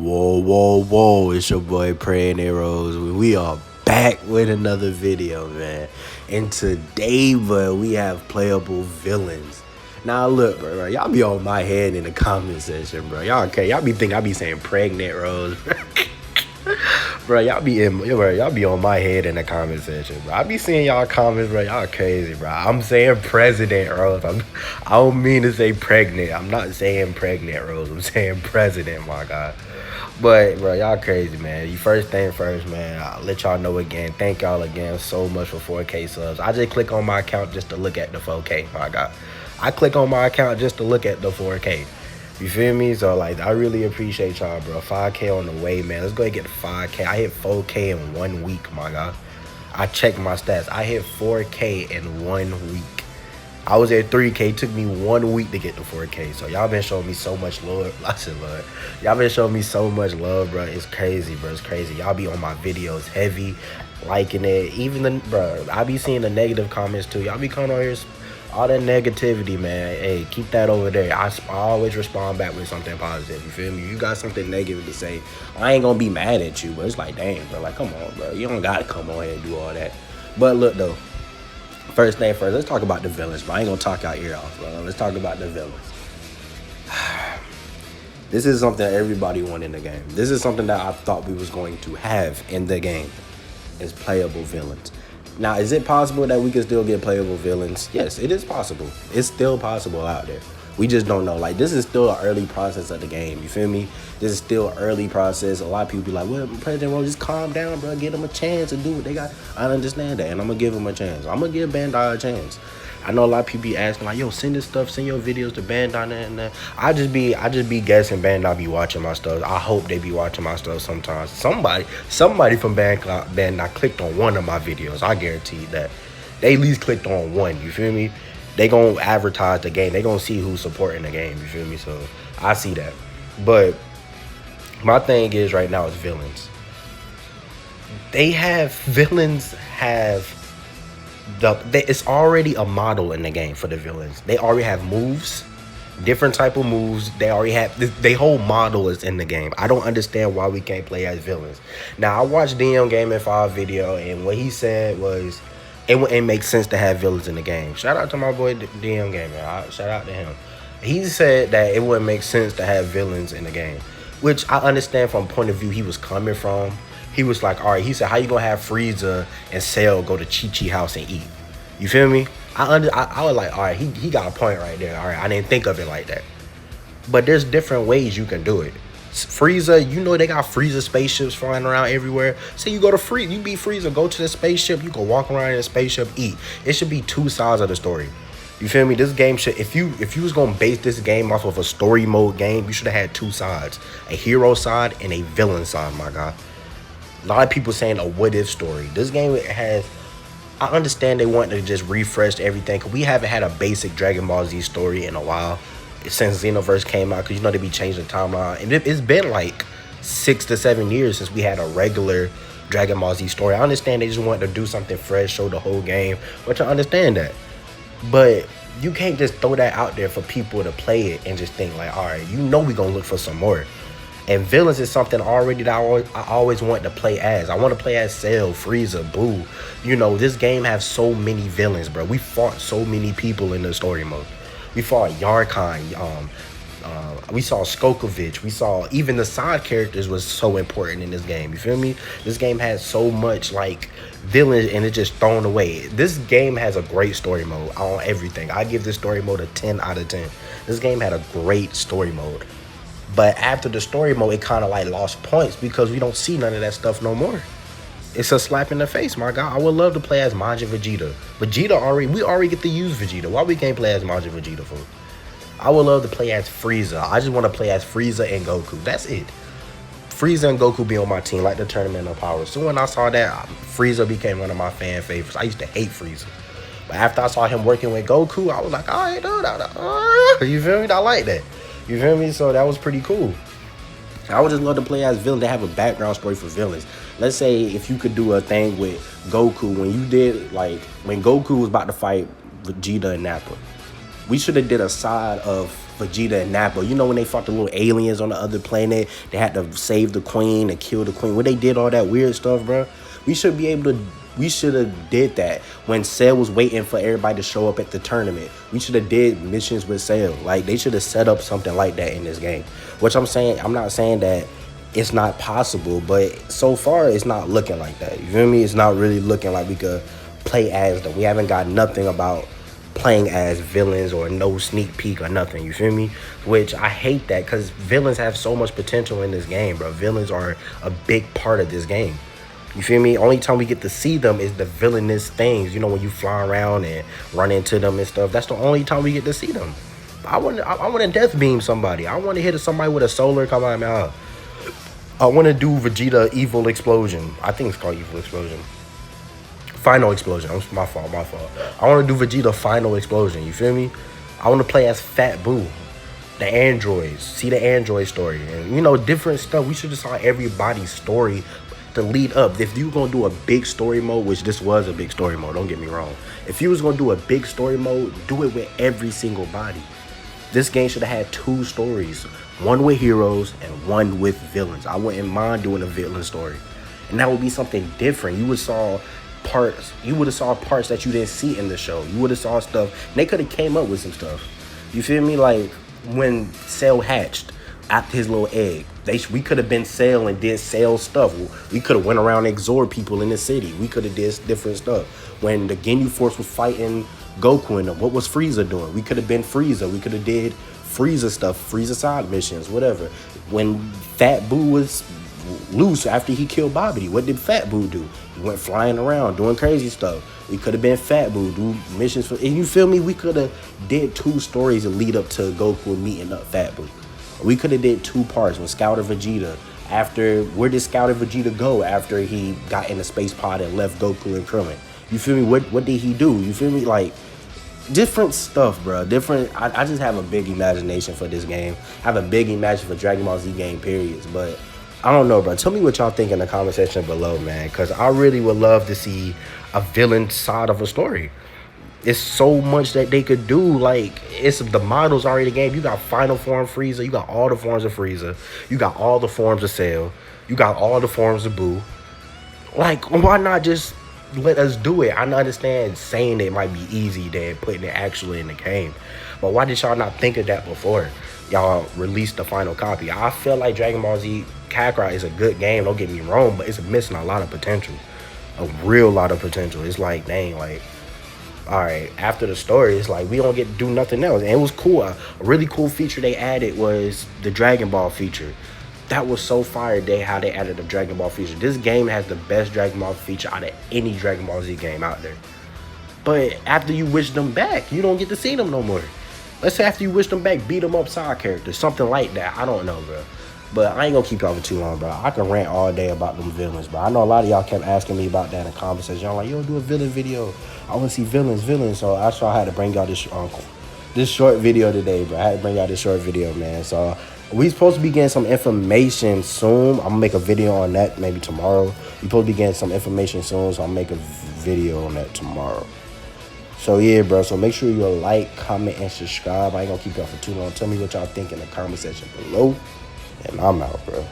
Whoa, whoa, whoa, it's your boy Praying Arrows. We are back with another video, man. And today, bro, we have playable villains. Now, look, bro, y'all be on my head in the comment section, bro. Y'all okay? Y'all be thinking I be saying pregnant Rose. Bro, y'all be on my head in the comment section, bro. I be seeing y'all comments, bro. Y'all crazy, bro. I'm saying president Rose. I don't mean to say pregnant. I'm not saying pregnant Rose. I'm saying president, my God. But, bro, y'all crazy, man. First thing first, man, I'll let y'all know again. Thank y'all again so much for 4K subs. I just click on my account just to look at the 4K, my God. I click on my account just to look at the 4K. You feel me? So, like, I really appreciate y'all, bro. 5K on the way, man. Let's go ahead and get 5K. I hit 4K in 1 week, my God. I checked my stats. I hit 4K in 1 week. I was at 3K. It took me 1 week to get to 4K. So y'all been showing me so much love. I said, Lord. Y'all been showing me so much love, bro. It's crazy, bro. It's crazy. Y'all be on my videos heavy, liking it. Even the, bro, I be seeing the negative comments too. Y'all be coming on here, all that negativity, man. Hey, keep that over there. I always respond back with something positive. You feel me? You got something negative to say, I ain't gonna be mad at you. But it's like, dang, bro. Like, come on, bro. You don't gotta come on here and do all that. But look, though. First thing first, let's talk about the villains, bro. I ain't gonna talk our ear off, bro. Let's talk about the villains. This is something that everybody wanted in the game. This is something that I thought we was going to have in the game, is playable villains. Now, is it possible that we can still get playable villains? Yes, it is possible. It's still possible out there. We just don't know. Like, this is still an early process of the game. You feel me? This is still an early process. A lot of people be like, well, President Rose, just calm down, bro. Give them a chance to do what they got. I understand that, and I'm going to give them a chance. I'm going to give Bandai a chance. I know a lot of people be asking, like, yo, send this stuff, send your videos to Bandai and that. I just be guessing Bandai be watching my stuff. I hope they be watching my stuff sometimes. Somebody from Bandai clicked on one of my videos. I guarantee that. They at least clicked on one, you feel me? They gonna advertise the game. They gonna see who's supporting the game. You feel me? So I see that. But my thing is right now is villains. Villains have it's already a model in the game for the villains. They already have moves, different type of moves. They already have they whole model is in the game. I don't understand why we can't play as villains. Now I watched DM Gaming 5 video, and what he said was, it makes sense to have villains in the game. Shout out to my boy DM Gamer. Shout out to him. He said that it wouldn't make sense to have villains in the game, which I understand from point of view he was coming from. He was like, all right, he said, how you gonna have Frieza and Cell go to Chi-Chi house and eat? You feel me? I was like, all right, he got a point right there. All right, I didn't think of it like that. But there's different ways you can do it. Frieza, you know they got Frieza spaceships flying around everywhere. Say you go to Frieza, you be Frieza, go to the spaceship, you can walk around in a spaceship, eat. It should be two sides of the story. You feel me? This game should, if you was gonna base this game off of a story mode game, you should have had two sides. A hero side and a villain side, my God. A lot of people saying a what if story. This game has, I understand they want to just refresh everything, because we haven't had a basic Dragon Ball Z story in a while. Since Xenoverse came out, because you know they be changing the timeline, and it's been like 6 to 7 years since we had a regular Dragon Ball Z story. I understand they just want to do something fresh, show the whole game, which I understand that, but you can't just throw that out there for people to play it and just think like, all right, you know we gonna look for some more. And villains is something already that I always want to play as. I want to play as Cell, Frieza, Boo. You know, this game has so many villains, bro. We fought so many people in the story mode. We fought Yarkon, we saw Skokovich, we saw even the side characters was so important in this game. You feel me? This game has so much like villains, and it's just thrown away. This game has a great story mode on everything. I give this story mode a 10 out of 10. This game had a great story mode. But after the story mode, it kind of like lost points because we don't see none of that stuff no more. It's a slap in the face, my God. I would love to play as Majin Vegeta. We already get to use Vegeta. Why we can't play as Majin Vegeta for? I would love to play as Frieza. I just want to play as Frieza and Goku. That's it. Frieza and Goku be on my team, like the Tournament of Power. So when I saw that, Frieza became one of my fan favorites. I used to hate Frieza. But after I saw him working with Goku, I was like, all right, dude, you feel me? I like that. You feel me? So that was pretty cool. I would just love to play as villain. They have a background story for villains. Let's say if you could do a thing with Goku when you did, like, when Goku was about to fight Vegeta and Nappa. We should have did a side of Vegeta and Nappa. You know when they fought the little aliens on the other planet, they had to save the queen and kill the queen. When they did all that weird stuff, bro, we should be able to. We should have did that when Cell was waiting for everybody to show up at the tournament. We should have did missions with Cell. Like, they should have set up something like that in this game. Which I'm not saying that it's not possible, but so far it's not looking like that. You feel me? It's not really looking like we could play as them. We haven't got nothing about playing as villains or no sneak peek or nothing. You feel me? Which I hate that, because villains have so much potential in this game, bro. Villains are a big part of this game. You feel me? Only time we get to see them is the villainous things. You know, when you fly around and run into them and stuff. That's the only time we get to see them. I want to death beam somebody. I want to hit somebody with a solar come out of my mouth. I want to do Vegeta Evil Explosion. I think it's called Evil Explosion. Final Explosion. My fault. I want to do Vegeta Final Explosion. You feel me? I want to play as Fat Boo. The androids. See the android story. And, you know, different stuff. We should have saw everybody's story to lead up. If you were gonna do a big story mode, which this was a big story mode, don't get me wrong. If you was gonna do a big story mode, do it with every single body. This game should have had 2 stories, one with heroes and one with villains. I wouldn't mind doing a villain story, and that would be something different. You would have saw parts that you didn't see in the show. You would have saw stuff. And they could have came up with some stuff. You feel me? Like when Cell hatched after his little egg, we could have been Cell and did Cell stuff. We could have went around and exorb people in the city. We could have did different stuff. When the Ginyu Force was fighting Goku and them, what was Frieza doing? We could have been Frieza. We could have did Frieza stuff, Frieza side missions, whatever. When Fat Boo was loose after he killed Babidi, what did Fat Boo do? He went flying around doing crazy stuff. We could have been Fat Boo, do missions for, and you feel me? We could have did 2 stories that lead up to Goku meeting up Fat Boo. We could have did 2 parts with Scouter Vegeta. Where did Scouter Vegeta go after he got in the space pod and left Goku and Krillin? You feel me? What did he do? You feel me? Like, different stuff, bro. I just have a big imagination for this game. I have a big imagination for Dragon Ball Z game, periods. But I don't know, bro. Tell me what y'all think in the comment section below, man. Because I really would love to see a villain side of a story. It's so much that they could do. Like, it's the models already in the game. You got Final Form Frieza. You got all the forms of Frieza. You got all the forms of Cell. You got all the forms of Boo. Like, why not just let us do it? I understand saying it might be easy than putting it actually in the game. But why did y'all not think of that before y'all released the final copy? I feel like Dragon Ball Z Kakarot is a good game. Don't get me wrong. But it's missing a lot of potential. A real lot of potential. It's like, dang, like, all right, after the story, it's like we don't get to do nothing else. And it was cool. A really cool feature they added was the Dragon Ball feature. That was so fire, how they added the Dragon Ball feature. This game has the best Dragon Ball feature out of any Dragon Ball Z game out there. But after you wish them back, you don't get to see them no more. Let's say after you wish them back, beat them up side characters, something like that. I don't know, bro. But I ain't gonna keep y'all for too long, bro. I can rant all day about them villains, bro. I know a lot of y'all kept asking me about that in the comments. Y'all like, yo, do a villain video. I want to see villains. So I had to bring y'all this short video today, bro. I had to bring y'all this short video, man. So we supposed to be getting some information soon. I'm gonna make a video on that maybe tomorrow. We supposed to be getting some information soon, so I'll make a video on that tomorrow. So yeah, bro. So make sure you like, comment, and subscribe. I ain't gonna keep y'all for too long. Tell me what y'all think in the comment section below. And I'm out, bro.